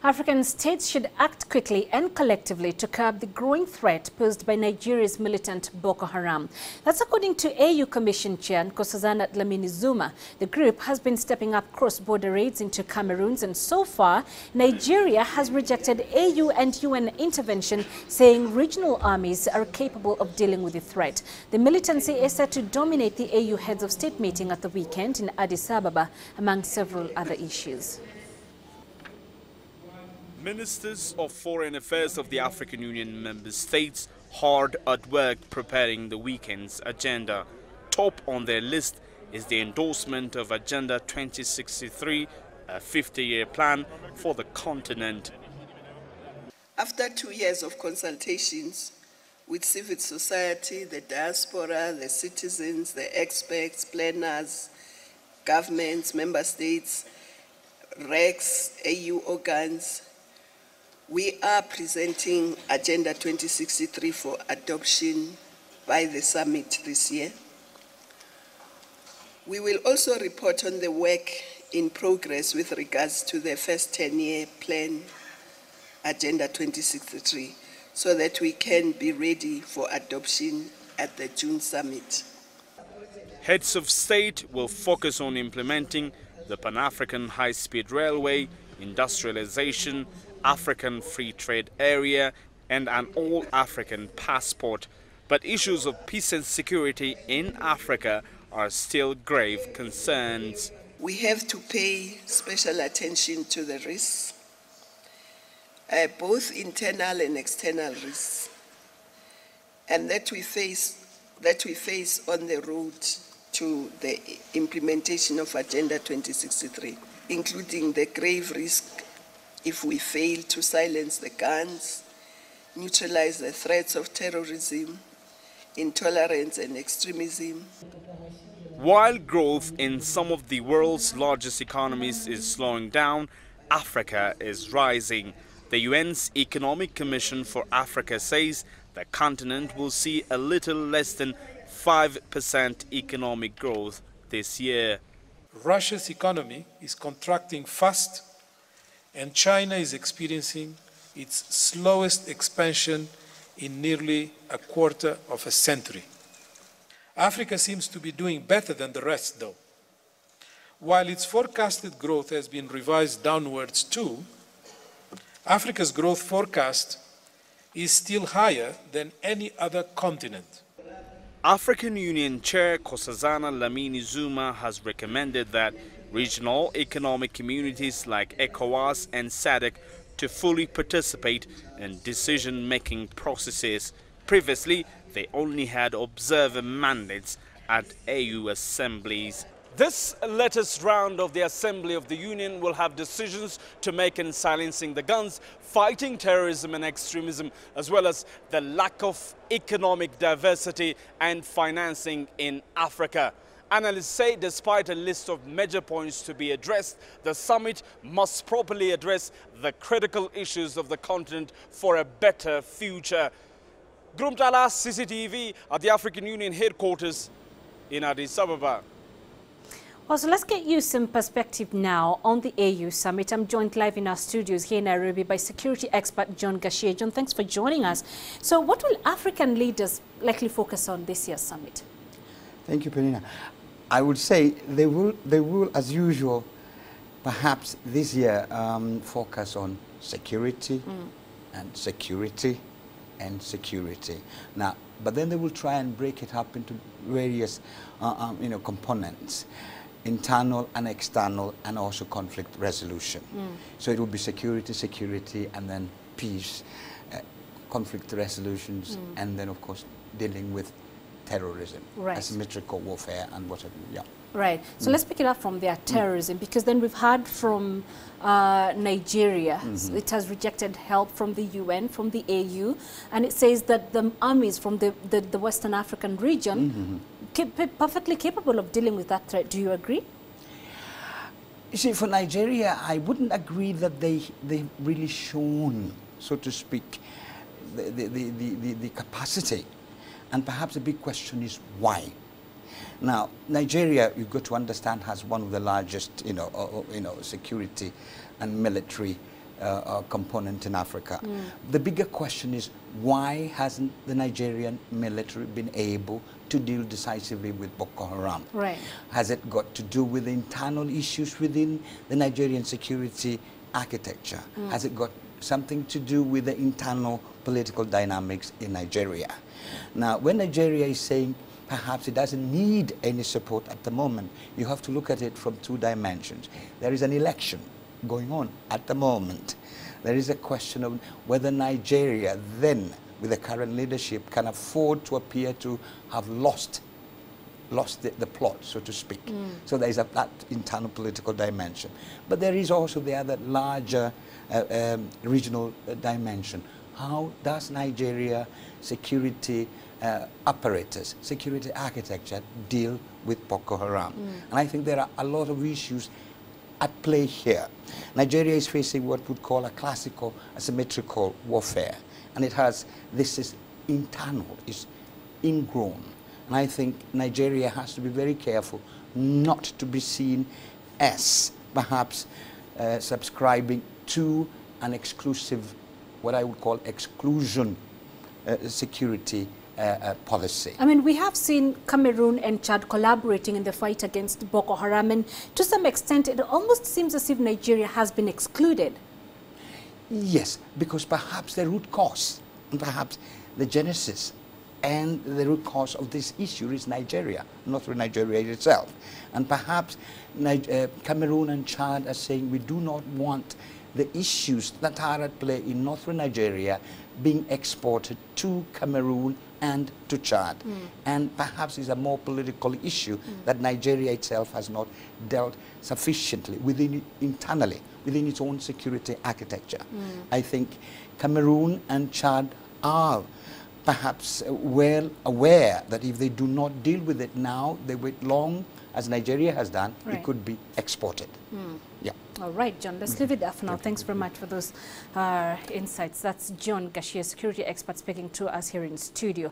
African states should act quickly and collectively to curb the growing threat posed by Nigeria's militant Boko Haram. That's according to AU Commission Chair Nkosazana Dlamini Zuma. The group has been stepping up cross-border raids into Cameroon, and so far, Nigeria has rejected AU and UN intervention, saying regional armies are capable of dealing with the threat. The militancy is set to dominate the AU heads of state meeting at the weekend in Addis Ababa, among several other issues. Ministers of Foreign Affairs of the African Union member states hard at work preparing the weekend's agenda. Top on their list is the endorsement of Agenda 2063, a 50-year plan for the continent. After 2 years of consultations with civil society, the diaspora, the citizens, the experts, planners, governments, member states, RECs, AU organs, we are presenting Agenda 2063 for adoption by the summit this year. We will also report on the work in progress with regards to the first 10-year plan, Agenda 2063, so that we can be ready for adoption at the June summit. Heads of state will focus on implementing the Pan-African High-Speed Railway, industrialization, African Free Trade Area, and an all-African passport. But issues of peace and security in Africa are still grave concerns. We have to pay special attention to the risks, both internal and external risks, and that we face on the road to the implementation of Agenda 2063, including the grave risk if we fail to silence the guns, neutralize the threats of terrorism, intolerance and extremism. While growth in some of the world's largest economies is slowing down, Africa is rising. The UN's Economic Commission for Africa says the continent will see a little less than 5% economic growth this year. Russia's economy is contracting fast, and China is experiencing its slowest expansion in nearly a quarter of a century. Africa seems to be doing better than the rest, though. While its forecasted growth has been revised downwards too, Africa's growth forecast is still higher than any other continent. African Union Chair Nkosazana Dlamini Zuma has recommended that regional economic communities like ECOWAS and SADC to fully participate in decision-making processes. Previously, they only had observer mandates at AU assemblies. This latest round of the Assembly of the Union will have decisions to make in silencing the guns, fighting terrorism and extremism, as well as the lack of economic diversity and financing in Africa. Analysts say despite a list of major points to be addressed, the summit must properly address the critical issues of the continent for a better future. Grumtala CCTV at the African Union headquarters in Addis Ababa. Well, so let's get you some perspective now on the AU summit. I'm joined live in our studios here in Nairobi by security expert John Gachie. John, thanks for joining us. So what will African leaders likely focus on this year's summit? Thank you, Penina. I would say they will, as usual, perhaps this year focus on security and security and security. Now, but then they will try and break it up into various, components, internal and external, and also conflict resolution. So it will be security, security, and then peace, conflict resolutions, and then of course dealing with terrorism, asymmetrical warfare, and whatever. Yeah. Right. So let's pick it up from there, terrorism, because then we've heard from Nigeria. It has rejected help from the UN, from the AU, and it says that the armies from the Western African region perfectly capable of dealing with that threat. Do you agree? You see, for Nigeria, I wouldn't agree that they've really shown, so to speak, the capacity. And perhaps the big question is why. Now, Nigeria, you've got to understand, has one of the largest, security and military component in Africa. The bigger question is, why hasn't the Nigerian military been able to deal decisively with Boko Haram? Right. Has it got to do with the internal issues within the Nigerian security architecture? Has it got something to do with the internal political dynamics in Nigeria? Now, when Nigeria is saying perhaps it doesn't need any support at the moment, you have to look at it from two dimensions. There is an election going on at the moment. There is a question of whether Nigeria then, with the current leadership, can afford to appear to have lost the plot, so to speak. So there is that internal political dimension. But there is also the other larger regional dimension. How does Nigeria security apparatus, security architecture deal with Boko Haram? And I think there are a lot of issues at play here. Nigeria is facing what we'd call a classical asymmetrical warfare. And this is internal, is ingrown. And I think Nigeria has to be very careful not to be seen as perhaps subscribing to an exclusive, what I would call exclusion security policy. I mean, we have seen Cameroon and Chad collaborating in the fight against Boko Haram, and to some extent it almost seems as if Nigeria has been excluded. Yes, because perhaps the root cause, and perhaps the genesis and the root cause of this issue is Nigeria, not Nigeria itself. And perhaps Cameroon and Chad are saying we do not want the issues that are at play in northern Nigeria being exported to Cameroon and to Chad. And perhaps it's a more political issue that Nigeria itself has not dealt sufficiently internally within its own security architecture. I think Cameroon and Chad are perhaps well aware that if they do not deal with it now, they wait long, as Nigeria has done, it could be exported. Yeah. All right, John, let's leave it there for now. Thanks very much for those insights. That's John Gachie, security expert, speaking to us here in studio.